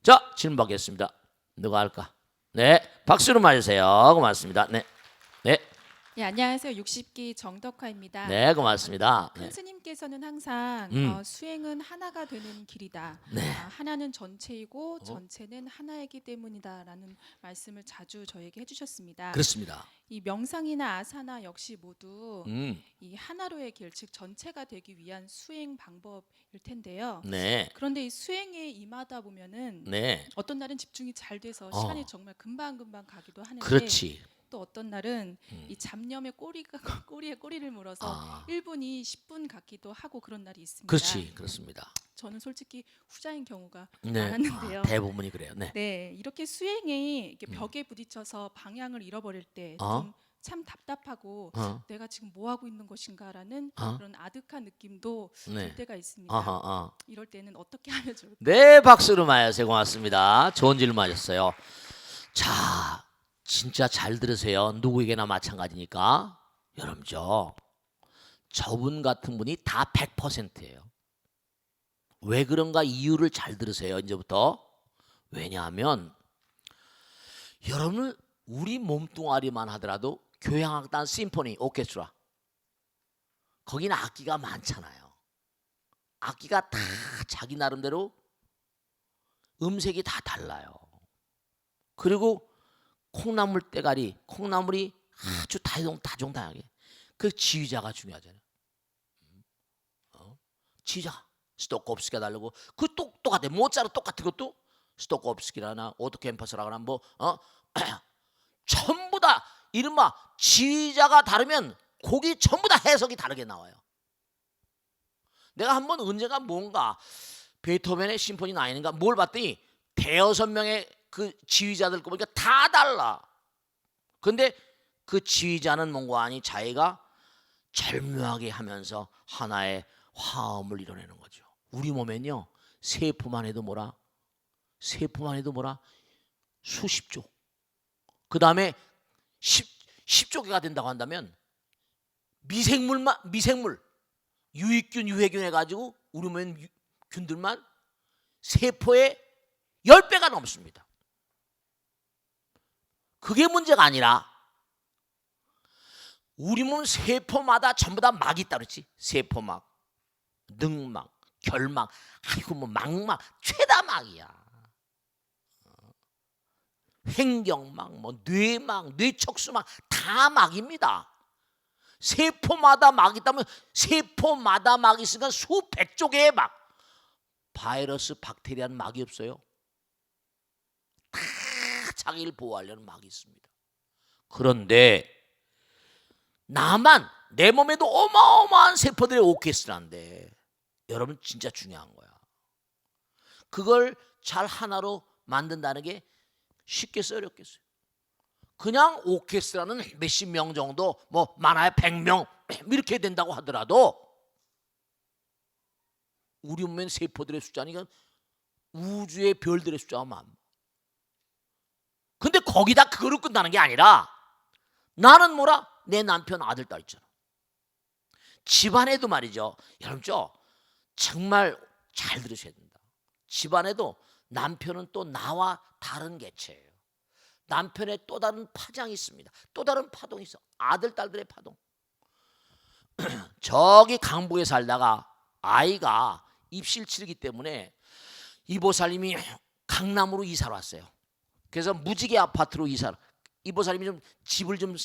자, 질문 받겠습니다. 누가 할까? 네, 박수로 맞으세요. 고맙습니다. 네, 네, 네, 안녕하세요. 60기 정덕화입니다. 네, 고맙습니다. 큰 네, 스님께서는 항상 수행은 하나가 되는 길이다. 네, 하나는 전체이고 전체는 하나이기 때문이다라는 말씀을 자주 저에게 해주셨습니다. 그렇습니다. 이 명상이나 아사나 역시 모두 음, 이 하나로의 길, 즉 전체가 되기 위한 수행 방법일 텐데요. 네, 그런데 이 수행에 임하다 보면은 네, 어떤 날은 집중이 잘 돼서 시간이 정말 금방금방 가기도 하는데 그렇지. 또 어떤 날은 이 잡념의 꼬리가 꼬리에 꼬리를 물어서 아, 1분이 10분 같기도 하고 그런 날이 있습니다. 그렇지, 그렇습니다. 저는 솔직히 후자인 경우가 네, 많았는데요. 대부분이 그래요. 네, 네, 이렇게 수행이 이렇게 벽에 부딪혀서 방향을 잃어버릴 때 어? 좀 참 답답하고 어, 내가 지금 뭐 하고 있는 것인가라는 어? 그런 아득한 느낌도 네, 들 때가 있습니다. 어허. 이럴 때는 어떻게 하면 좋을까요? 네, 박수로 맞으세요. 고맙습니다. 좋은 질문 맞았어요. 자, 진짜 잘 들으세요. 누구에게나 마찬가지니까. 여러분죠, 저분 같은 분이 다 100%예요. 왜 그런가 이유를 잘 들으세요. 이제부터. 왜냐하면 여러분 우리 몸뚱아리만 하더라도 교향악단, 심포니, 오케스트라 거기는 악기가 많잖아요. 악기가 다 자기 나름대로 음색이 다 달라요. 그리고 콩나물 대가리, 콩나물이 아주 다종다종하게 그 지휘자가 중요하잖아요. 지휘자 스토코프스키가 다르고 그 똑똑하대. 모차르트 똑같은 것도 스토코프스키라나 오토캠퍼스라거나 뭐 전부 다 이른바 지휘자가 다르면 곡이 전부 다 해석이 다르게 나와요. 내가 한번 언제가 뭔가 베토벤의 심포니 9인가 뭘 봤더니 대여섯 명의 그 지휘자들 거 보니까 다 달라. 근데 그 지휘자는 뭔가 아니 자기가 절묘하게 하면서 하나의 화음을 이뤄내는 거죠. 우리 몸엔요, 세포만 해도 뭐라? 세포만 해도 뭐라? 수십조. 그 다음에 10조 개가 된다고 한다면 미생물, 유익균, 유해균 해가지고 우리 몸엔 균들만 세포의 10배가 넘습니다. 그게 문제가 아니라 우리 몸 세포마다 전부 다 막이 있다 그랬지. 세포막, 늑막, 결막, 아이고 뭐 망막, 최다 막이야. 횡격막, 뭐 뇌막, 뇌척수막 다 막입니다. 세포마다 막이 있다면 세포마다 막이 있으니까 수백조 개의 막. 바이러스, 박테리아는 막이 없어요. 다 자기를 보호하려는 막이 있습니다. 그런데 나만 내 몸에도 어마어마한 세포들의 오케스트라인데 여러분 진짜 중요한 거야. 그걸 잘 하나로 만든다는 게 쉽겠어요, 어렵겠어요? 그냥 오케스트라는 몇십 명 정도, 뭐 많아야 100명 이렇게 된다고 하더라도 우리 몸엔 세포들의 숫자니까 우주의 별들의 숫자가 많아. 근데 거기다 그거로 끝나는 게 아니라 나는 뭐라? 내 남편, 아들, 딸 있잖아. 집안에도 말이죠. 여러분죠, 정말 잘 들으셔야 된다. 집안에도 남편은 또 나와 다른 개체예요. 남편의 또 다른 파장이 있습니다. 또 다른 파동이 있어. 아들, 딸들의 파동. 저기 강북에 살다가 아이가 입시를 치르기 때문에 이보살님이 강남으로 이사를 왔어요. 그래서 무지개 아파트로 이사를. 이보살님이 좀 집을 좀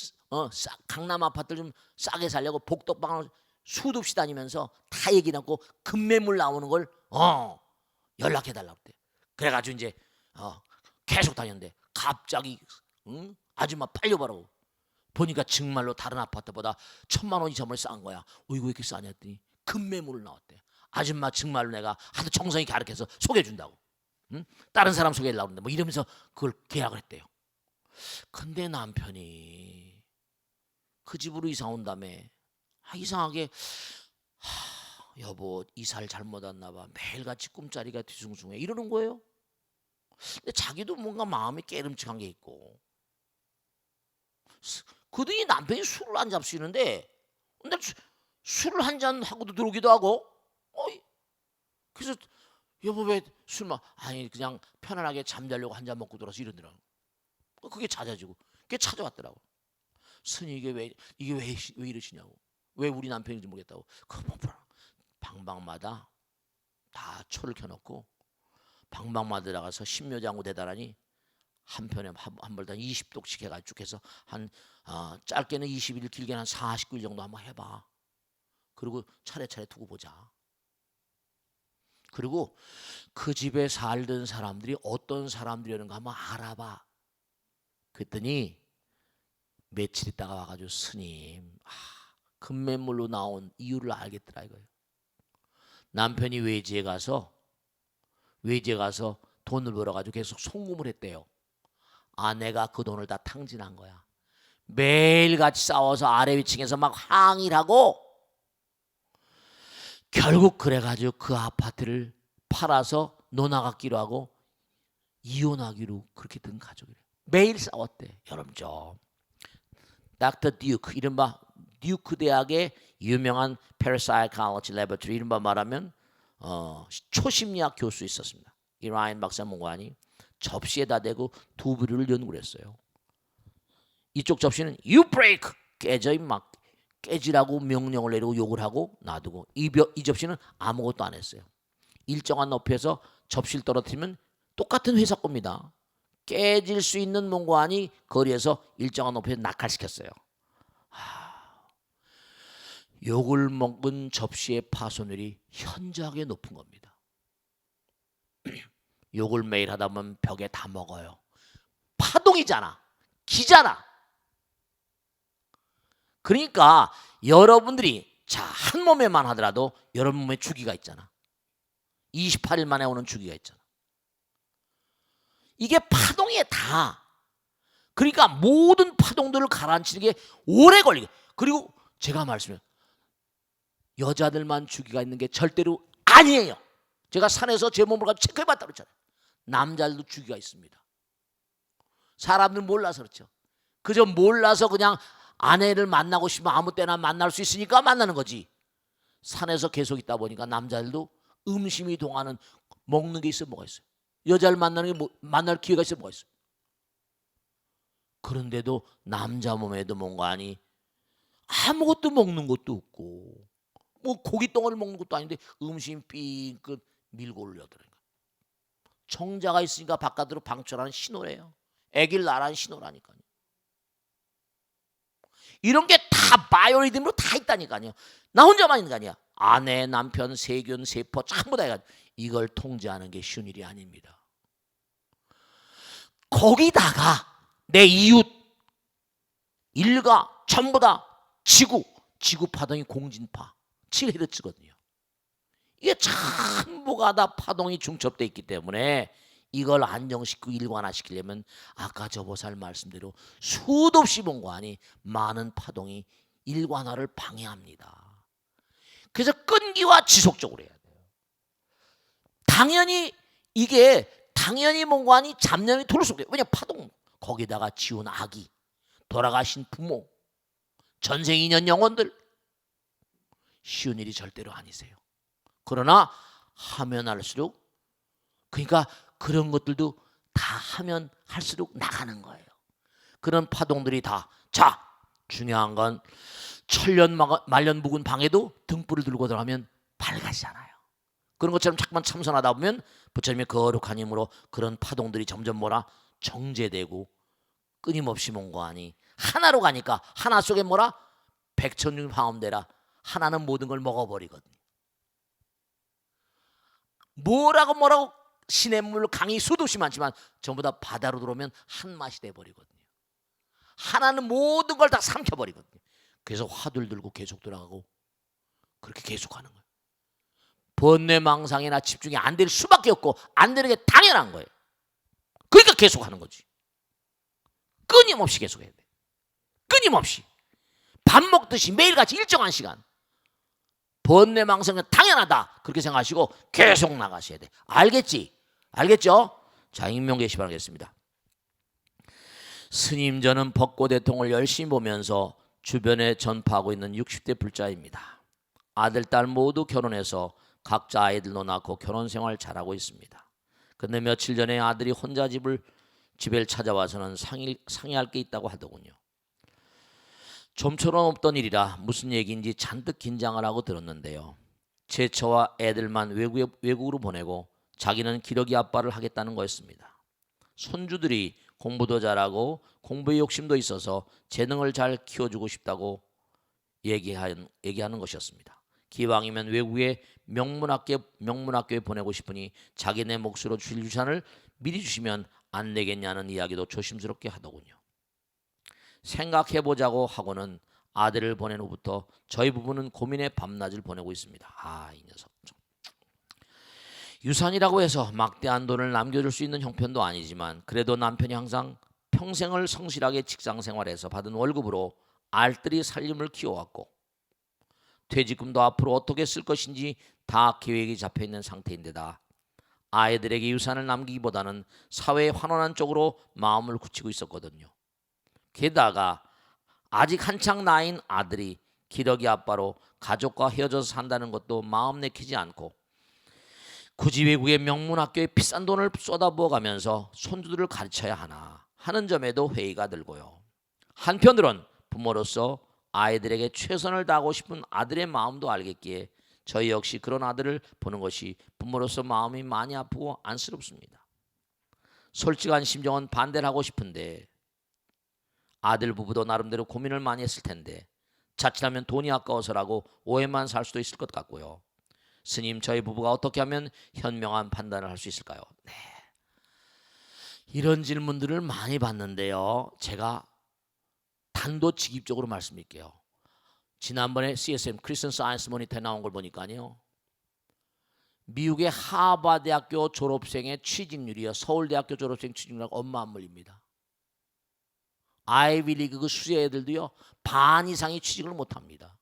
강남 아파트를 좀 싸게 살려고 복덕방을 수도 없이 다니면서 다 얘기 나고 급매물 나오는 걸 연락해달라고 그래. 그래가지고 이제 계속 다녔는데 갑자기 아줌마 빨려보라고 보니까 정말로 다른 아파트보다 1,000만 원 이상을 싼 거야. 이거 왜 이렇게 싸냐 했더니 급매물을 나왔대. 아줌마 정말로 내가 하도 정성이 가르쳐서 소개해준다고. 다른 사람 소개하려고 그러는데 뭐 이러면서 그걸 계약을 했대요. 근데 남편이 그 집으로 이사 온 다음에 이상하게 여보 이사를 잘못 왔나 봐. 매일같이 꿈자리가 뒤숭숭해 이러는 거예요. 근데 자기도 뭔가 마음이 깨름직한 게 있고 그더니 남편이 술을 안 잡수시는데 근데 술을 한 잔 하고도 들어오기도 하고 그래서 여보 왜 술 아니 그냥 편안하게 잠자려고 한 잔 먹고 들어서 이러더라고. 그게 잦아지고 그게 찾아왔더라고. 스님 이게 왜 이러시냐고. 왜 우리 남편인지 모르겠다고. 방방마다 다 초를 켜놓고 방방마다 들어가서 신묘장구 대단하니 한편에 한 벌당 20독씩 해가지고 쭉 해서 한 짧게는 20일 길게는 한 49일 정도 한번 해봐. 그리고 차례차례 두고 보자. 그리고 그 집에 살던 사람들이 어떤 사람들이었는가 한번 알아봐. 그랬더니 며칠 있다가 와가지고 스님 금매물로 나온 이유를 알겠더라 이거예요. 남편이 외지에 가서 돈을 벌어가지고 계속 송금을 했대요. 아내가 그 돈을 다 탕진한 거야. 매일같이 싸워서 아래 위층에서 막 항의를 하고 결국 그래가지고 그 아파트를 팔아서 논아갖기로 하고 이혼하기로 그렇게 된 가족이래요. 매일 싸웠대. 여러분 좀 닥터 듀크 이른바 듀크 대학의 유명한 Parapsychology Laboratory 이른바 말하면 초심리학 교수 있었습니다. 이라인 박사 몽관이 접시에다 대고 두 부류를 연구를 했어요. 이쪽 접시는 You break 깨져 막 깨지라고 명령을 내리고 욕을 하고 놔두고 이 접시는 아무것도 안 했어요. 일정한 높이에서 접시를 떨어뜨리면 똑같은 회사 겁니다. 깨질 수 있는 몽관이 거리에서 일정한 높이에서 낙하시켰어요. 욕을 먹은 접시의 파손율이 현저하게 높은 겁니다. 욕을 매일 하다 보면 벽에 다 먹어요. 파동이잖아. 기잖아. 그러니까 여러분들이 한 몸에만 하더라도 여러분 몸에 주기가 있잖아. 28일 만에 오는 주기가 있잖아. 이게 파동이에 다. 그러니까 모든 파동들을 가라앉히는 게 오래 걸리게. 그리고 제가 말씀해요. 여자들만 주기가 있는 게 절대로 아니에요. 제가 산에서 제 몸을 가지고 체크해봤다 그랬잖아요. 남자들도 주기가 있습니다. 사람들 몰라서 그렇죠. 그저 몰라서 그냥 아내를 만나고 싶으면 아무 때나 만날 수 있으니까 만나는 거지. 산에서 계속 있다 보니까 남자들도 음심이 동하는 먹는 게 있어 뭐가 있어요. 여자를 만나는 게 만날 기회가 있어 뭐가 있어요. 그런데도 남자 몸에도 뭔가 아니 아무것도 먹는 것도 없고 뭐 고기 덩어리 먹는 것도 아닌데 음심 삐끗 밀고 올려더라니까. 청자가 있으니까 바깥으로 방출하는 신호래요. 애기를 낳으라는 신호라니까요. 이런 게 다 바이오리듬으로 다 있다니까요. 나 혼자만 있는 거 아니야. 아내, 남편, 세균, 세포 전부 다 해가지고 이걸 통제하는 게 쉬운 일이 아닙니다. 거기다가 내 이웃, 일가 전부 다 지구 파동이 공진파 7Hz거든요. 이게 전부가 다 파동이 중첩되어 있기 때문에 이걸 안정시키고 일관화시키려면 아까 저 보살 말씀대로 수도 없이 몽관이 많은 파동이 일관화를 방해합니다. 그래서 끈기와 지속적으로 해야 돼요. 당연히 몽관이 잡념이 돌 수 없어요. 왜냐 파동 거기다가 지운 아기, 돌아가신 부모, 전생 인연 영혼들 쉬운 일이 절대로 아니세요. 그러나 하면 할수록 그러니까 그런 것들도 다 하면 할수록 나가는 거예요. 그런 파동들이 다. 자, 중요한 건 천년 말년 묵은 방에도 등불을 들고 들어가면 밝아지잖아요. 그런 것처럼 자꾸만 참선하다 보면 부처님의 거룩한 힘으로 그런 파동들이 점점 정제되고 끊임없이 몽고하니 하나로 가니까 하나 속에 백천중 화엄대라 하나는 모든 걸 먹어버리거든요. 뭐라고 시냇물 강이 수도 없이 많지만 전부 다 바다로 들어오면 한 맛이 돼버리거든요. 하나는 모든 걸 다 삼켜버리거든요. 그래서 화두를 들고 계속 돌아가고 그렇게 계속하는 거예요. 번뇌망상이나 집중이 안 될 수밖에 없고 안 되는 게 당연한 거예요. 그러니까 계속하는 거지. 끊임없이 계속해야 돼. 끊임없이 밥 먹듯이 매일같이 일정한 시간. 번뇌망상은 당연하다 그렇게 생각하시고 계속 나가셔야 돼. 알겠죠? 자, 익명 게시 바라겠습니다. 스님 저는 벚꽃 대통을 열심히 보면서 주변에 전파하고 있는 60대 불자입니다. 아들, 딸 모두 결혼해서 각자 아이들도 낳고 결혼 생활 잘하고 있습니다. 근데 며칠 전에 아들이 혼자 집에 찾아와서는 상의할 게 있다고 하더군요. 좀처럼 없던 일이라 무슨 얘기인지 잔뜩 긴장을 하고 들었는데요. 제 처와 애들만 외국으로 보내고 자기는 기러기 아빠를 하겠다는 거였습니다. 손주들이 공부도 잘하고 공부에 욕심도 있어서 재능을 잘 키워주고 싶다고 얘기하는 것이었습니다. 기왕이면 외국에 명문학교에 보내고 싶으니 자기네 몫으로 줄 유산을 미리 주시면 안 되겠냐는 이야기도 조심스럽게 하더군요. 생각해보자고 하고는 아들을 보낸 후부터 저희 부부는 고민의 밤낮을 보내고 있습니다. 이 녀석 좀. 유산이라고 해서 막대한 돈을 남겨줄 수 있는 형편도 아니지만 그래도 남편이 항상 평생을 성실하게 직장 생활해서 받은 월급으로 알뜰히 살림을 키워왔고 퇴직금도 앞으로 어떻게 쓸 것인지 다 계획이 잡혀있는 상태인데다 아이들에게 유산을 남기기보다는 사회에 환원한 쪽으로 마음을 굳히고 있었거든요. 게다가 아직 한창 나이인 아들이 기러기 아빠로 가족과 헤어져서 산다는 것도 마음 내키지 않고 굳이 외국의 명문학교에 비싼 돈을 쏟아부어가면서 손주들을 가르쳐야 하나 하는 점에도 회의가 들고요. 한편으론 부모로서 아이들에게 최선을 다하고 싶은 아들의 마음도 알겠기에 저희 역시 그런 아들을 보는 것이 부모로서 마음이 많이 아프고 안쓰럽습니다. 솔직한 심정은 반대를 하고 싶은데 아들 부부도 나름대로 고민을 많이 했을 텐데 자칫하면 돈이 아까워서라고 오해만 살 수도 있을 것 같고요. 스님, 저희 부부가 어떻게 하면 현명한 판단을 할 수 있을까요? 네, 이런 질문들을 많이 받는데요. 제가 단도직입적으로 말씀드릴게요. 지난번에 CSM 크리스천 사이언스 모니터에 나온 걸 보니까요. 미국의 하버드대학교 졸업생의 취직률이요. 서울대학교 졸업생 취직률하고 엄마 안 물립니다. 아이비리그 그 수제 애들도요. 반 이상이 취직을 못합니다.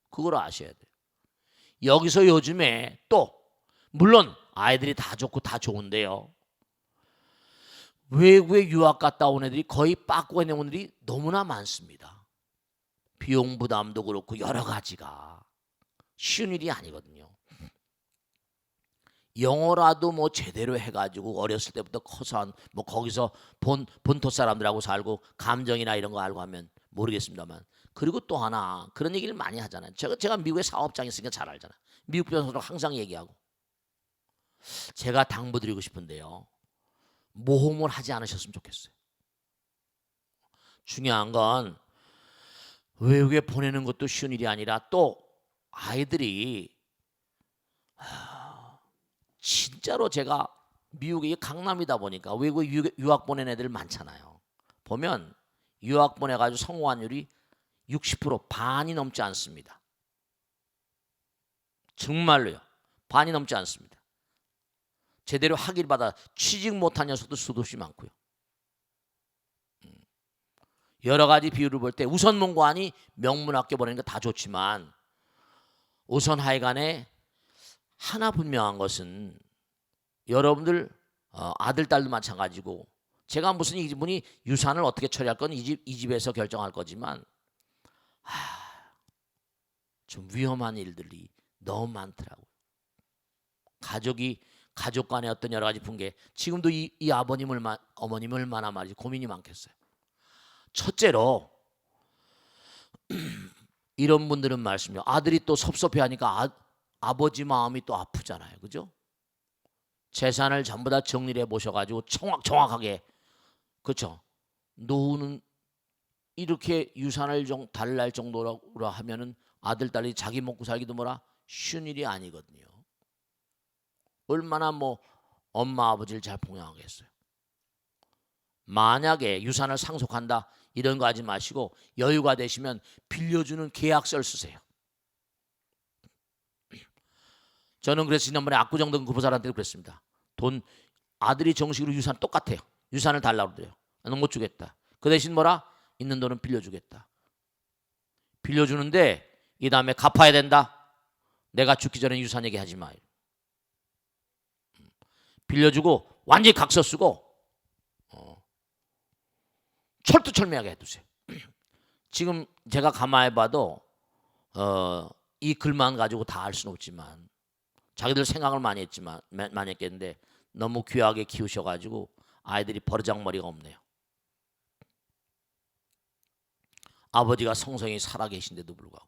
그걸 아셔야 돼요. 여기서 요즘에 또 물론 아이들이 다 좋고 다 좋은데요. 외국에 유학 갔다 온 애들이 거의 빠꾸가 내온 애들이 너무나 많습니다. 비용 부담도 그렇고 여러 가지가 쉬운 일이 아니거든요. 영어라도 뭐 제대로 해가지고 어렸을 때부터 커서 뭐 거기서 본토 사람들하고 살고 감정이나 이런 거 알고 하면 모르겠습니다만 그리고 또 하나 그런 얘기를 많이 하잖아요. 제가 미국에 사업장에 있으니까 잘 알잖아요. 미국 변호사로 항상 얘기하고 제가 당부드리고 싶은데요. 모험을 하지 않으셨으면 좋겠어요. 중요한 건 외국에 보내는 것도 쉬운 일이 아니라 또 아이들이 진짜로 제가 미국이 강남이다 보니까 외국에 유학 보낸 애들 많잖아요. 보면 유학 보내가지고 성공률이 60% 반이 넘지 않습니다. 정말로요. 반이 넘지 않습니다. 제대로 학위를 받아 취직 못한 녀석도 수도 없이 많고요. 여러 가지 비율을 볼 때 우선 문고아니 명문학교 보내는 거 다 좋지만 우선 하여간에 하나 분명한 것은 여러분들 아들 딸도 마찬가지고 제가 무슨 이분이 유산을 어떻게 처리할 건 이 집에서 결정할 거지만 좀 위험한 일들이 너무 많더라고요. 가족 간의 어떤 여러 가지 붕괴. 지금도 이 어머님 얼마나 말이지 고민이 많겠어요. 첫째로 이런 분들은 말씀요. 아들이 또 섭섭해하니까 아버지 마음이 또 아프잖아요. 그죠? 재산을 전부 다 정리를 해보셔가지고 정확하게 그렇죠. 노후는 이렇게 유산을 달랄 정도로 하면은 아들 딸이 자기 먹고 살기도 뭐라 쉬운 일이 아니거든요. 얼마나 뭐 엄마 아버지를 잘 봉양하겠어요. 만약에 유산을 상속한다 이런 거 하지 마시고 여유가 되시면 빌려주는 계약서를 쓰세요. 저는 그래서 지난번에 압구정동 구보사한테 그랬습니다. 돈 아들이 정식으로 유산 똑같아요. 유산을 달라고 그래요. 나는 못 주겠다. 그 대신 뭐라? 있는 돈은 빌려주겠다. 빌려주는데 이 다음에 갚아야 된다. 내가 죽기 전에 유산 얘기하지 마요. 빌려주고 완전히 각서 쓰고 철두철미하게 해두세요. 지금 제가 가만히 봐도 이 글만 가지고 다 알 수는 없지만 자기들 생각을 많이 했지만 많이 했겠는데 너무 귀하게 키우셔가지고 아이들이 버르장머리가 없네요. 아버지가 성성이 살아계신데도 불구하고.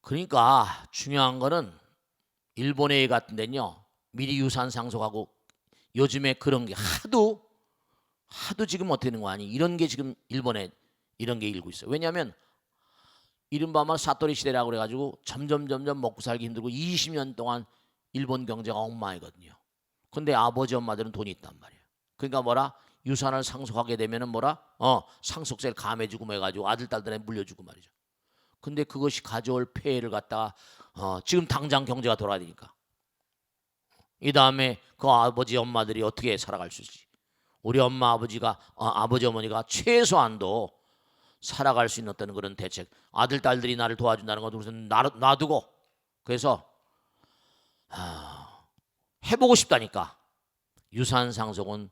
그러니까 중요한 거는 일본의 같은 데는요, 미리 유산 상속하고 요즘에 그런 게 하도 지금 어떻게 되는 거 아니? 이런 게 지금 일본에 이런 게 일고 있어요. 왜냐하면 이른바 사토리 시대라고 그래가지고 점점 먹고 살기 힘들고 20년 동안 일본 경제가 엉망이거든요. 근데 아버지 엄마들은 돈이 있단 말이에요. 그러니까 뭐라? 유산을 상속하게 되면은 뭐라? 상속세를 감해주고 뭐 해가지고 아들 딸들에 물려주고 말이죠. 근데 그것이 가져올 폐해를 갖다가 지금 당장 경제가 돌아야 되니까 이 다음에 그 아버지 엄마들이 어떻게 살아갈 수 있지? 우리 엄마 아버지가 아버지 어머니가 최소한도 살아갈 수 있는 어떤 그런 대책, 아들 딸들이 나를 도와준다는 것도 우선 놔두고 그래서 해보고 싶다니까. 유산 상속은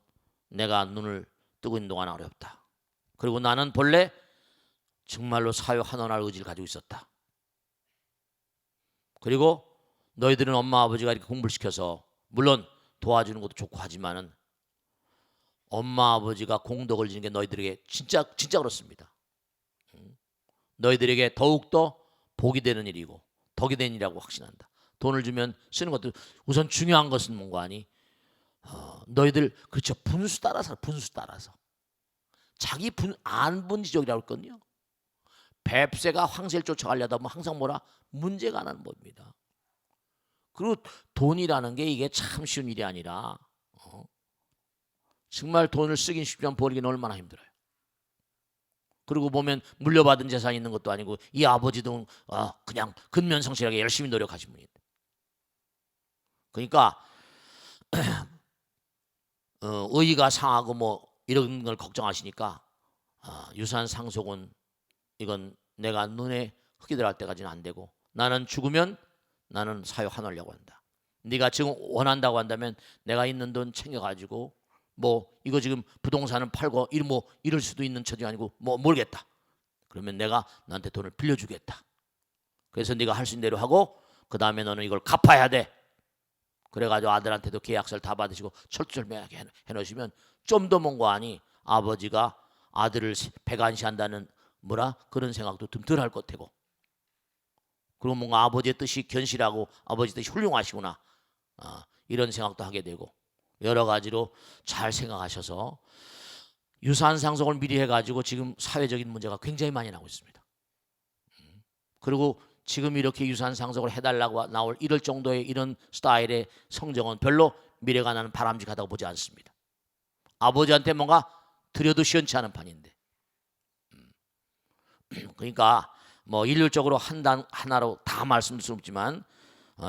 내가 눈을 뜨고 있는 동안 어렵다. 그리고 나는 본래 정말로 사회 환원할 의지를 가지고 있었다. 그리고 너희들은 엄마 아버지가 이렇게 공부를 시켜서 물론 도와주는 것도 좋고 하지만은 엄마 아버지가 공덕을 지는 게 너희들에게 진짜 그렇습니다. 너희들에게 더욱더 복이 되는 일이고 덕이 되는 일이라고 확신한다. 돈을 주면 쓰는 것도 우선 중요한 것은 뭔가 아니? 너희들 그렇죠. 분수 따라서 자기 안분지족이라고 했거든요. 뱁새가 황새를 쫓아가려다 보면 항상 뭐라? 문제가 나는 법입니다. 그리고 돈이라는 게 이게 참 쉬운 일이 아니라 정말 돈을 쓰긴 쉽지만 벌기는 얼마나 힘들어요. 그리고 보면 물려받은 재산이 있는 것도 아니고 이 아버지도 그냥 근면성실하게 열심히 노력하신 분인데 그러니까 의의가 상하고 뭐 이런 걸 걱정하시니까 유산 상속은 이건 내가 눈에 흙이 들어갈 때까지는 안 되고 나는 죽으면 나는 사회 환원하려고 한다. 네가 지금 원한다고 한다면 내가 있는 돈 챙겨가지고 뭐 이거 지금 부동산을 팔고 이럴 수도 있는 처지가 아니고 뭐 모르겠다. 그러면 내가 너한테 돈을 빌려주겠다. 그래서 네가 할 수 있는 대로 하고 그 다음에 너는 이걸 갚아야 돼. 그래가지고 아들한테도 계약서를 다 받으시고 철두철미하게 해놓으시면 좀 더 뭔가 아니 아버지가 아들을 배관시한다는 뭐라 그런 생각도 좀 덜 할 것 같고 그리고 뭔가 아버지의 뜻이 견실하고 아버지 뜻이 훌륭하시구나 이런 생각도 하게 되고 여러 가지로 잘 생각하셔서 유산 상속을 미리 해가지고 지금 사회적인 문제가 굉장히 많이 나오고 있습니다. 그리고 지금 이렇게 유산 상속을 해달라고 나올 이럴 정도의 이런 스타일의 성정은 별로 미래가 나는 바람직하다고 보지 않습니다. 아버지한테 뭔가 드려도 시원치 않은 판인데 그러니까 뭐 일률적으로 하나로 다 말씀드릴 수 없지만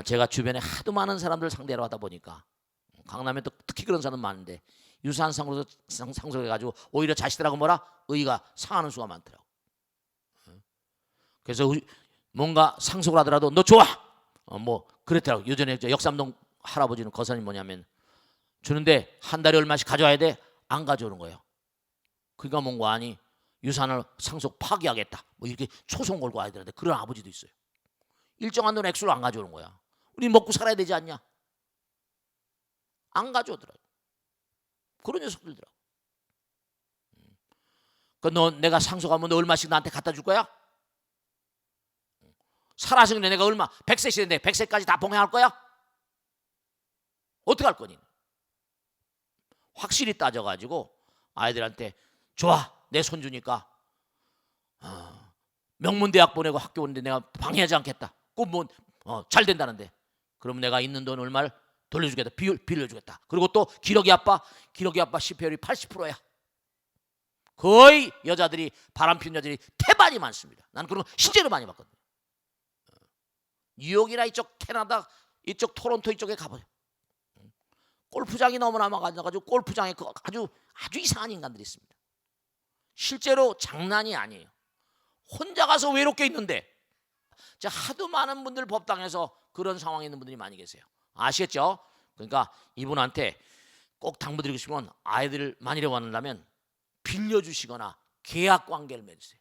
제가 주변에 하도 많은 사람들 상대로 하다 보니까 강남에 또 특히 그런 사람 많은데 유산 상속해가지고 오히려 자식들하고 뭐라 의의가 상하는 수가 많더라고. 그래서 뭔가 상속을 하더라도 너 좋아 뭐 그랬더라고. 예전에 역삼동 할아버지는 거사님 뭐냐면 주는데 한 달에 얼마씩 가져와야 돼? 안 가져오는 거예요. 그러니까 뭔가 아니 유산을 상속 파기하겠다 뭐 이렇게 초성 걸고 와야 되는데 그런 아버지도 있어요. 일정한 돈 액수를 안 가져오는 거야. 우리 먹고 살아야 되지 않냐? 안 가져오더라고. 그런 녀석들더라고. 너 내가 상속하면 너 얼마씩 나한테 갖다 줄 거야? 살아서 내가 얼마 100세 시대인데 100세까지 다 봉양할 거야? 어떻게 할 거니? 확실히 따져가지고 아이들한테 좋아 내 손주니까 명문대학 보내고 학교 오는데 내가 방해하지 않겠다. 꼭 뭐 잘 된다는데 그럼 내가 있는 돈 얼마를 돌려주겠다. 빌려주겠다. 그리고 또 기러기 아빠 10회율이 80%야. 거의 여자들이 바람피는 여자들이 태반이 많습니다. 나는 그런 거 실제로 많이 봤거든. 뉴욕이나 이쪽 캐나다 이쪽 토론토 이쪽에 가보죠. 골프장이 너무나 많아가지고 골프장에 아주 이상한 인간들이 있습니다. 실제로 장난이 아니에요. 혼자 가서 외롭게 있는데 하도 많은 분들 법당에서 그런 상황에 있는 분들이 많이 계세요. 아시겠죠? 그러니까 이분한테 꼭 당부드리고 싶으면 아이들을 많이 데려가려면 빌려주시거나 계약 관계를 맺으세요.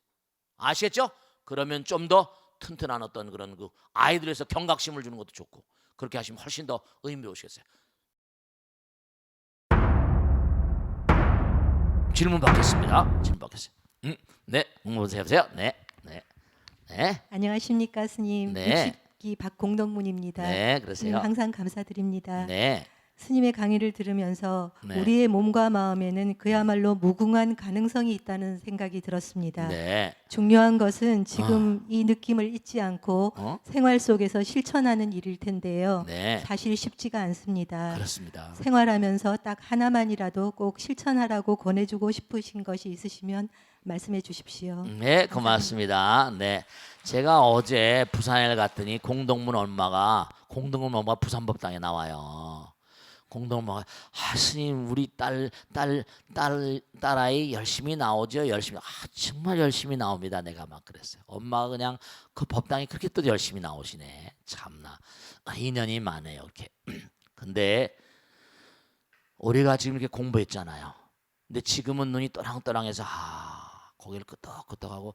아시겠죠? 그러면 좀 더 튼튼한 어떤 그런 그 아이들에서 경각심을 주는 것도 좋고 그렇게 하시면 훨씬 더 의미로우시겠어요. 질문 받겠습니다. 질문 받겠어요. 네, 보세요. 네, 네, 네, 안녕하십니까 스님. 네. 60기 박공덕문입니다. 네, 스님 그러세요. 항상 감사드립니다. 네, 스님의 강의를 들으면서 네. 우리의 몸과 마음에는 그야말로 무궁한 가능성이 있다는 생각이 들었습니다. 네. 중요한 것은 지금 이 느낌을 잊지 않고 어? 생활 속에서 실천하는 일일 텐데요. 네, 사실 쉽지가 않습니다. 그렇습니다. 생활하면서 딱 하나만이라도 꼭 실천하라고 권해주고 싶으신 것이 있으시면 말씀해 주십시오. 네, 고맙습니다. 네, 제가 어제 부산에 갔더니 공동문 엄마가 부산법당에 나와요. 공동모가 스님 우리 딸아이 열심히 나오죠. 열심히 정말 열심히 나옵니다. 내가 막 그랬어요. 엄마가 그냥 그 법당에 그렇게 또 열심히 나오시네. 참나 인연이 많네요. 이렇게. 근데 우리가 지금 이렇게 공부했잖아요. 근데 지금은 눈이 또랑또랑해서 고개를 끄덕끄덕하고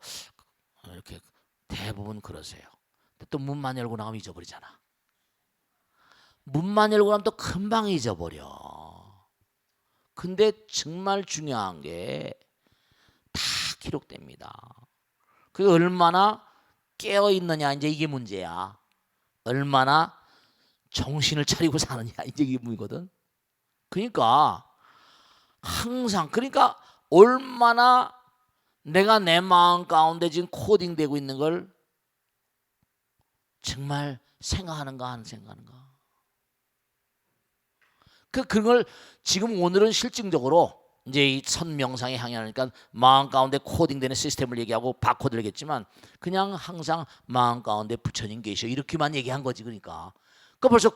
이렇게 대부분 그러세요. 근데 또 문만 열고 나가면 잊어버리잖아. 문만 열고 나면 또 금방 잊어버려. 근데 정말 중요한 게 다 기록됩니다. 그게 얼마나 깨어 있느냐 이제 이게 문제야. 얼마나 정신을 차리고 사느냐 이제 이게 문제거든. 그러니까 항상 얼마나 내가 내 마음 가운데 지금 코딩되고 있는 걸 정말 생각하는가. 그걸 지금 오늘은 실증적으로 이제 이 선명상에 향하니까 마음 가운데 코딩되는 시스템을 얘기하고 바코드를 얘기했지만 그냥 항상 마음 가운데 부처님 계셔 이렇게만 얘기한 거지. 그러니까 벌써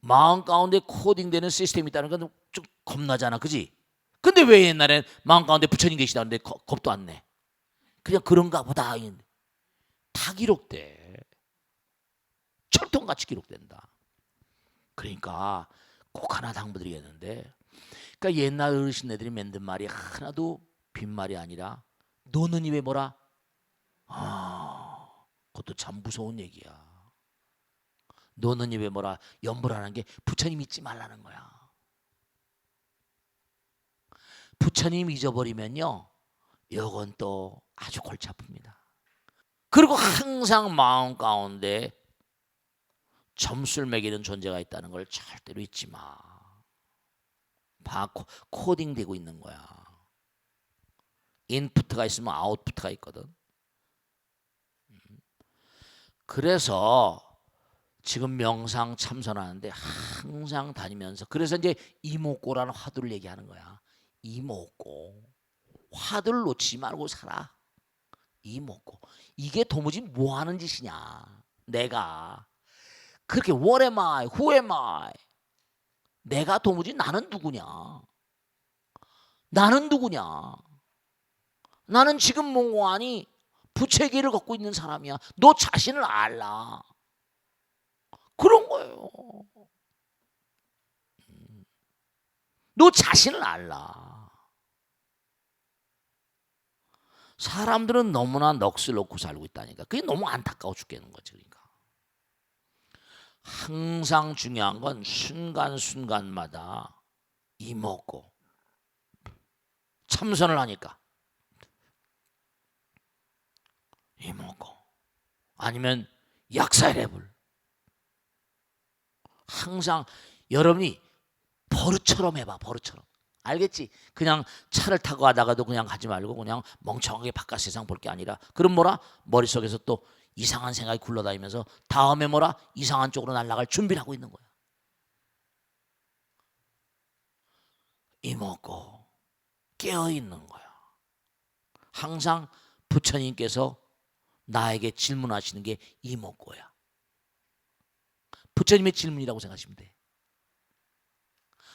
마음 가운데 코딩되는 시스템이 있다는 건 좀 겁나잖아, 그지? 근데 왜 옛날엔 마음 가운데 부처님 계시다는데 겁도 안 내? 그냥 그런가 보다. 다 기록돼. 철통같이 기록된다. 그러니까 꼭 하나 당부드리겠는데, 그러니까 옛날 어르신네들이 만든 말이 하나도 빈말이 아니라 너는 입에 뭐라? 그것도 참 무서운 얘기야. 너는 입에 뭐라? 염불하는 게 부처님 잊지 말라는 거야. 부처님 잊어버리면요, 이건 또 아주 골치 아픕니다. 그리고 항상 마음 가운데 점수를 매기는 존재가 있다는 걸 절대로 잊지 마. 코딩되고 있는 거야. 인풋가 있으면 아웃풋가 있거든. 그래서 지금 명상 참선하는데 항상 다니면서 그래서 이제 이목고라는 화두를 얘기하는 거야. 이목고. 화두를 놓치지 말고 살아. 이목고. 이게 도무지 뭐 하는 짓이냐. 내가 그렇게 what am I? Who am I? 내가 도무지 나는 누구냐? 나는 지금 몽고하니 부채기를 걷고 있는 사람이야. 너 자신을 알라. 그런 거예요. 너 자신을 알라. 사람들은 너무나 넋을 놓고 살고 있다니까. 그게 너무 안타까워 죽겠는 거지. 그러니까 항상 중요한 건 순간순간마다 이먹고 참선을 하니까 이먹고 아니면 약사레불 항상 여러분이 버릇처럼 해봐. 버릇처럼. 알겠지? 그냥 차를 타고 가다가도 그냥 가지 말고 그냥 멍청하게 바깥 세상 볼 게 아니라 그럼 머릿속에서 또 이상한 생각이 굴러다니면서 다음에 이상한 쪽으로 날아갈 준비를 하고 있는 거야. 이먹고 깨어있는 거야. 항상 부처님께서 나에게 질문하시는 게 이먹고야. 부처님의 질문이라고 생각하시면 돼.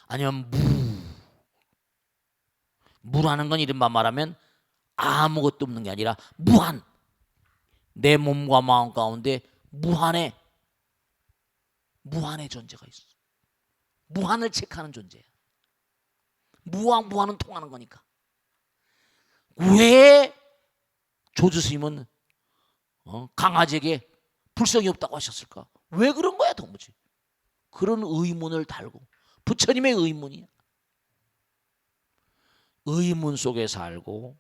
아니면 무라는 건 이른바 말하면 아무것도 없는 게 아니라 무한. 내 몸과 마음 가운데 무한의 존재가 있어. 무한을 체크하는 존재야. 무한은 통하는 거니까. 왜 조주 스님은 강아지에게 불성이 없다고 하셨을까? 왜 그런 거야 도무지? 그런 의문을 달고, 부처님의 의문이야. 의문 속에 살고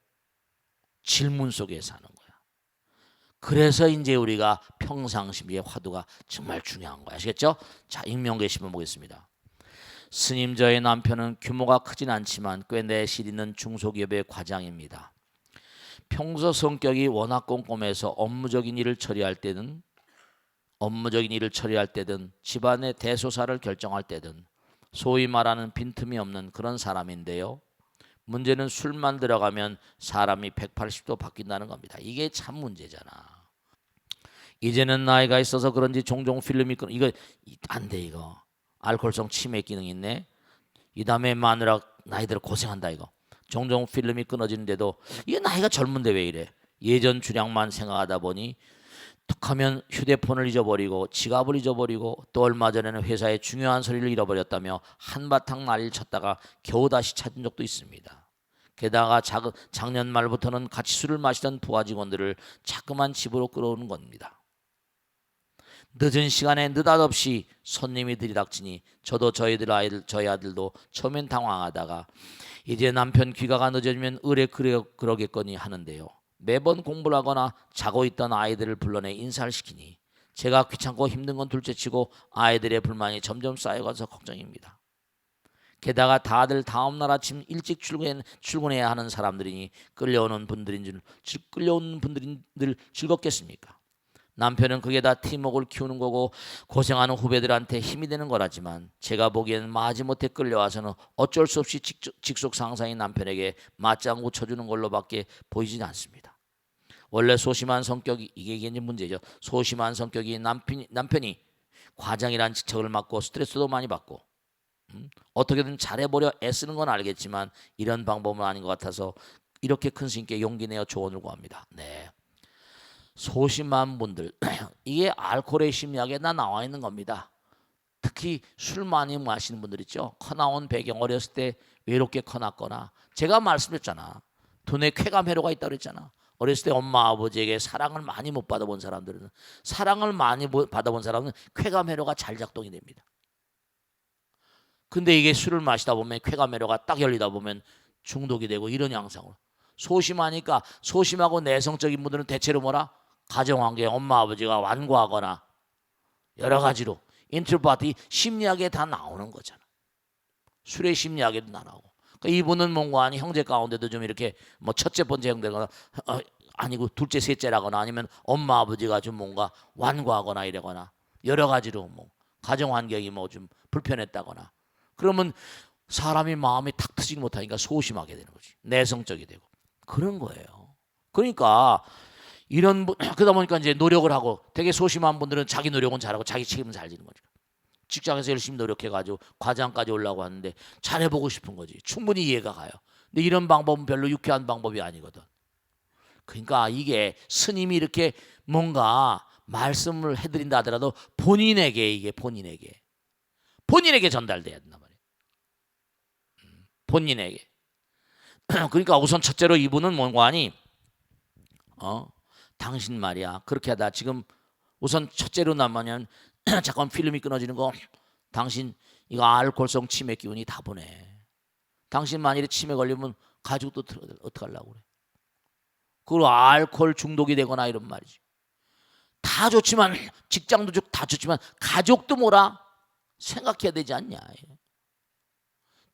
질문 속에 사는 거야. 그래서 이제 우리가 평상시의 화두가 정말 중요한 거야. 아시겠죠? 자, 익명 게시판 보겠습니다. 스님, 저의 남편은 규모가 크진 않지만 꽤 내실 있는 중소기업의 과장입니다. 평소 성격이 워낙 꼼꼼해서 업무적인 일을 처리할 때든 집안의 대소사를 결정할 때든 소위 말하는 빈틈이 없는 그런 사람인데요. 문제는 술만 들어가면 사람이 180도 바뀐다는 겁니다. 이게 참 문제잖아. 이제는 나이가 있어서 그런지 종종 필름이 이거 안 돼. 이거 알코올성 치매 기능 있네. 이 다음에 마누라 나이 들어 고생한다. 이거 종종 필름이 끊어지는데도 이게 나이가 젊은데 왜 이래. 예전 주량만 생각하다 보니 툭하면 휴대폰을 잊어버리고 지갑을 잊어버리고 또 얼마 전에는 회사에 중요한 서류를 잃어버렸다며 한바탕 난리를 쳤다가 겨우 다시 찾은 적도 있습니다. 게다가 작년 말부터는 같이 술을 마시던 부하 직원들을 자꾸만 집으로 끌어오는 겁니다. 늦은 시간에 느닷없이 손님이 들이닥치니 저도 저희 아들도 처음엔 당황하다가 이제 남편 귀가가 늦어지면 의뢰 그러겠거니 하는데요. 매번 공부를 하거나 자고 있던 아이들을 불러내 인사를 시키니 제가 귀찮고 힘든 건 둘째치고 아이들의 불만이 점점 쌓여가서 걱정입니다. 게다가 다들 다음날 아침 일찍 출근해야 하는 사람들이니 끌려오는 분들인 즐겁겠습니까? 남편은 그게 다 팀워크를 키우는 거고 고생하는 후배들한테 힘이 되는 거라지만 제가 보기에는 마지못해 끌려와서는 어쩔 수 없이 직속 상사인 남편에게 맞장구 쳐주는 걸로밖에 보이진 않습니다. 원래 소심한 성격이 이게 이제 문제죠. 소심한 성격이 남편이 과장이란 직책을 맡고 스트레스도 많이 받고 어떻게든 잘해보려 애쓰는 건 알겠지만 이런 방법은 아닌 것 같아서 이렇게 큰 스님께 용기 내어 조언을 구합니다. 네. 소심한 분들 이게 알코올의 심리학에 다 나와 있는 겁니다. 특히 술 많이 마시는 분들 있죠. 커나온 배경 어렸을 때 외롭게 커났거나 제가 말씀드렸잖아. 두뇌 쾌감 회로가 있다고 그랬잖아. 어렸을 때 엄마 아버지에게 사랑을 많이 못 받아본 사람들은 쾌감 회로가 잘 작동이 됩니다. 근데 이게 술을 마시다 보면 쾌감 회로가 딱 열리다 보면 중독이 되고 이런 양상으로 소심하니까 소심하고 내성적인 분들은 대체로 뭐라? 가정환경에 엄마 아버지가 완고하거나 여러 가지로 인트로파티 심리학에 다 나오는 거잖아. 술의 심리학에도 나오고. 그러니까 이분은 뭔가 아니 형제 가운데도 좀 이렇게 뭐 첫째 번째 형제거나 아니고 둘째 셋째라거나 아니면 엄마 아버지가 좀 뭔가 완고하거나 이러거나 여러 가지로 뭐 가정 환경이 뭐 좀 불편했다거나 그러면 사람이 마음이 탁 트지 못하니까 소심하게 되는 거지. 내성적이 되고 그런 거예요. 그러니까 그러다 보니까 이제 노력을 하고 되게 소심한 분들은 자기 노력은 잘하고 자기 책임은 잘 지는 거죠. 직장에서 열심히 노력해가지고 과장까지 올라고 하는데 잘해보고 싶은 거지. 충분히 이해가 가요. 근데 이런 방법은 별로 유쾌한 방법이 아니거든. 그러니까 이게 스님이 이렇게 뭔가 말씀을 해드린다 하더라도 본인에게 전달돼야 된단 말이에요. 본인에게. 그러니까 우선 첫째로 이분은 뭔가 하니 당신 말이야 그렇게 하다 지금 우선 첫째로 나면 잠깐 필름이 끊어지는 거 당신 이거 알코올성 치매 기운이 다 보내. 당신 만일에 치매 걸리면 가족도 어떡하려고 그래. 그리고 알코올 중독이 되거나 이런 말이지. 다 좋지만 직장도 다 좋지만 가족도 뭐라 생각해야 되지 않냐.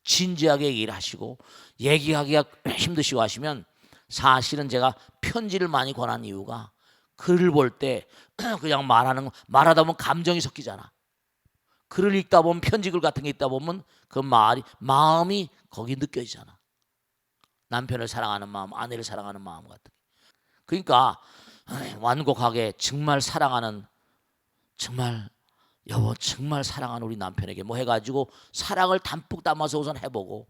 진지하게 얘기를 하시고 얘기하기가 힘드시고 하시면 사실은 제가 편지를 많이 권한 이유가 글을 볼 때 그냥 말하다 보면 감정이 섞이잖아. 글을 읽다 보면 편지글 같은 게 읽다 보면 그 마음이 거기 느껴지잖아. 남편을 사랑하는 마음, 아내를 사랑하는 마음 같은 게. 그러니까 완곡하게 정말 사랑하는 여보 정말 사랑하는 우리 남편에게 뭐 해가지고 사랑을 담뿍 담아서 우선 해보고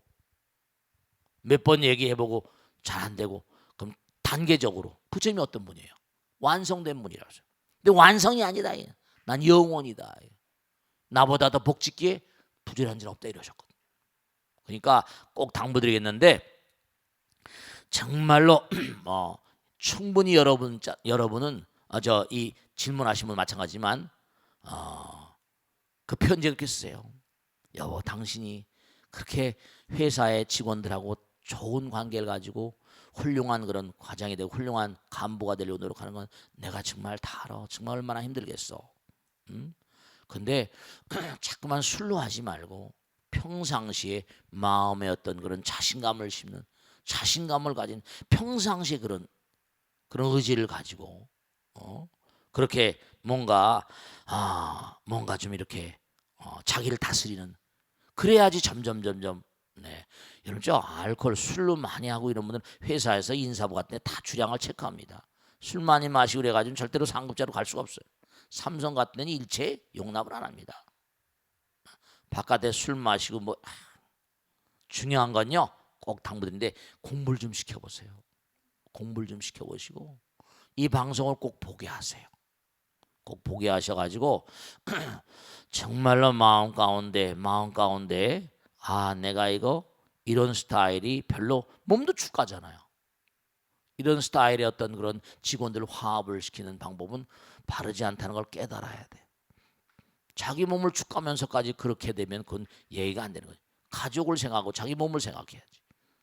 몇 번 얘기해보고 잘 안 되고 그럼 단계적으로 부처님이 어떤 분이에요? 완성된 분이라서. 근데 완성이 아니다. 난 영원이다. 나보다 더 복짓기에 부지런한 줄 없다 이러셨거든요. 그러니까 꼭 당부드리겠는데 정말로 충분히 여러분은 이 질문하신 분 마찬가지지만 그 편지에 그렇게 쓰세요. 여보, 당신이 그렇게 회사의 직원들하고 좋은 관계를 가지고 훌륭한 그런 과장이 되고 훌륭한 간부가 되려고 노력하는 건 내가 정말 다 알아. 정말 얼마나 힘들겠어. 근데 자꾸만 술로 하지 말고 평상시에 마음에 어떤 그런 자신감을 심는, 자신감을 가진 평상시에 그런 의지를 가지고 그렇게 뭔가 좀 이렇게 자기를 다스리는, 그래야지 점점 네. 여러분 저 알코올 술로 많이 하고 이런 분들은 회사에서 인사부 같은 데 다 주량을 체크합니다. 술 많이 마시고 그래가지고 절대로 상급자로 갈 수가 없어요. 삼성 같은 데는 일체 용납을 안 합니다. 바깥에 술 마시고 중요한 건요, 꼭 당부드리는데 공부를 좀 시켜보세요. 공부를 좀 시켜보시고 이 방송을 꼭 보게 하세요. 꼭 보게 하셔가지고 정말로 마음 가운데 내가 이런 스타일이 별로, 몸도 축가잖아요. 이런 스타일의 어떤 그런 직원들 화합을 시키는 방법은 바르지 않다는 걸 깨달아야 돼. 자기 몸을 축가면서까지 그렇게 되면 그건 예의가 안 되는 거예요. 가족을 생각하고 자기 몸을 생각해야지.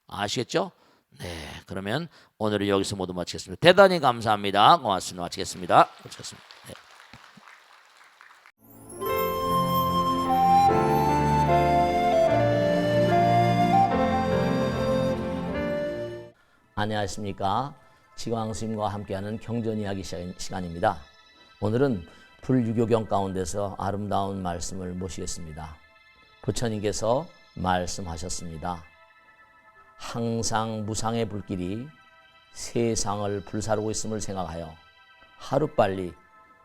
아시겠죠? 네, 그러면 오늘은 여기서 모두 마치겠습니다. 대단히 감사합니다. 고맙습니다. 마치겠습니다. 네. 안녕하십니까. 지광 스님과 함께하는 경전 이야기 시간입니다. 오늘은 불유교경 가운데서 아름다운 말씀을 모시겠습니다. 부처님께서 말씀하셨습니다. 항상 무상의 불길이 세상을 불사르고 있음을 생각하여 하루빨리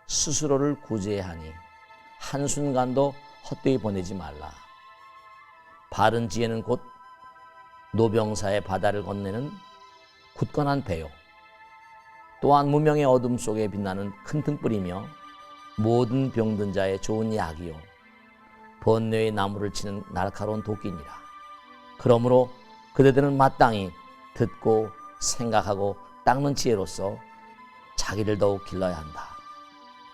스스로를 구제해야 하니 한순간도 헛되이 보내지 말라. 바른 지혜는 곧 노병사의 바다를 건네는 굳건한 배요, 또한 무명의 어둠 속에 빛나는 큰 등불이며 모든 병든 자의 좋은 약이요 번뇌의 나무를 치는 날카로운 도끼니라. 그러므로 그대들은 마땅히 듣고 생각하고 닦는 지혜로서 자기를 더욱 길러야 한다.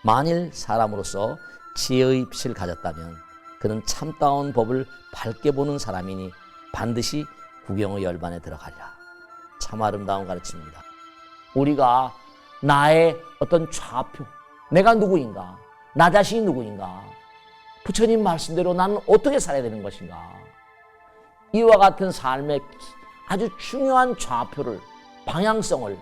만일 사람으로서 지혜의 빛을 가졌다면 그는 참다운 법을 밝게 보는 사람이니 반드시 구경의 열반에 들어가리라. 참 아름다운 가르침입니다. 우리가 나의 어떤 좌표, 내가 누구인가, 나 자신이 누구인가, 부처님 말씀대로 나는 어떻게 살아야 되는 것인가, 이와 같은 삶의 아주 중요한 좌표를, 방향성을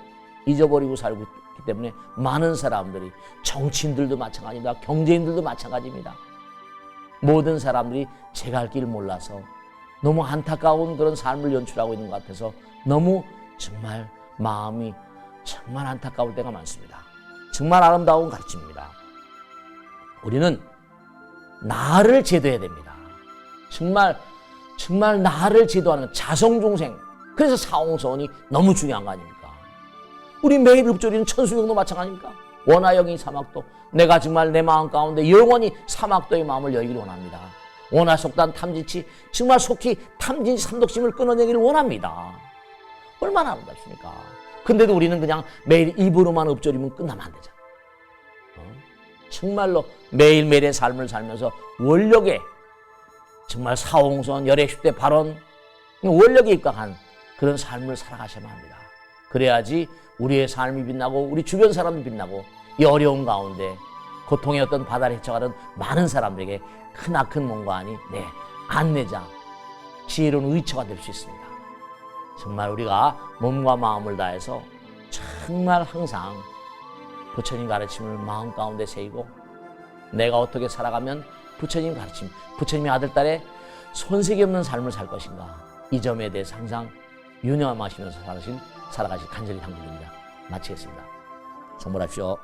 잊어버리고 살고 있기 때문에 많은 사람들이, 정치인들도 마찬가지입니다. 경제인들도 마찬가지입니다. 모든 사람들이 제 갈 길 몰라서 너무 안타까운 그런 삶을 연출하고 있는 것 같아서 너무 정말 마음이 정말 안타까울 때가 많습니다. 정말 아름다운 가르침입니다. 우리는 나를 제도해야 됩니다. 정말 나를 제도하는 자성중생. 그래서 사홍선이 너무 중요한 거 아닙니까? 우리 매일 읊조리는 천수경도 마찬가지입니까? 원하영이 사막도, 내가 정말 내 마음 가운데 영원히 사막도의 마음을 여기를 원합니다. 원하속단 탐진치, 정말 속히 탐진치 삼독심을 끊어내기를 원합니다. 얼마나 아름답습니까? 근데도 우리는 그냥 매일 입으로만 읊조리면 끝나면 안 되잖아. 정말로 매일매일의 삶을 살면서 원력에, 정말 사홍선, 열애십대 발언, 원력에 입각한 그런 삶을 살아가셔야 합니다. 그래야지 우리의 삶이 빛나고 우리 주변 사람이 빛나고 이 어려움 가운데 고통의 어떤 바다를 헤쳐가는 많은 사람들에게 크나큰 몸과안이 안내자, 지혜로운 의처가 될 수 있습니다. 정말 우리가 몸과 마음을 다해서 정말 항상 부처님 가르침을 마음 가운데 새기고 내가 어떻게 살아가면 부처님 가르침, 부처님의 아들, 딸의 손색이 없는 삶을 살 것인가, 이 점에 대해서 항상 유념하시면서 살아가실 간절히 당부드립니다. 마치겠습니다. 성불하십시오.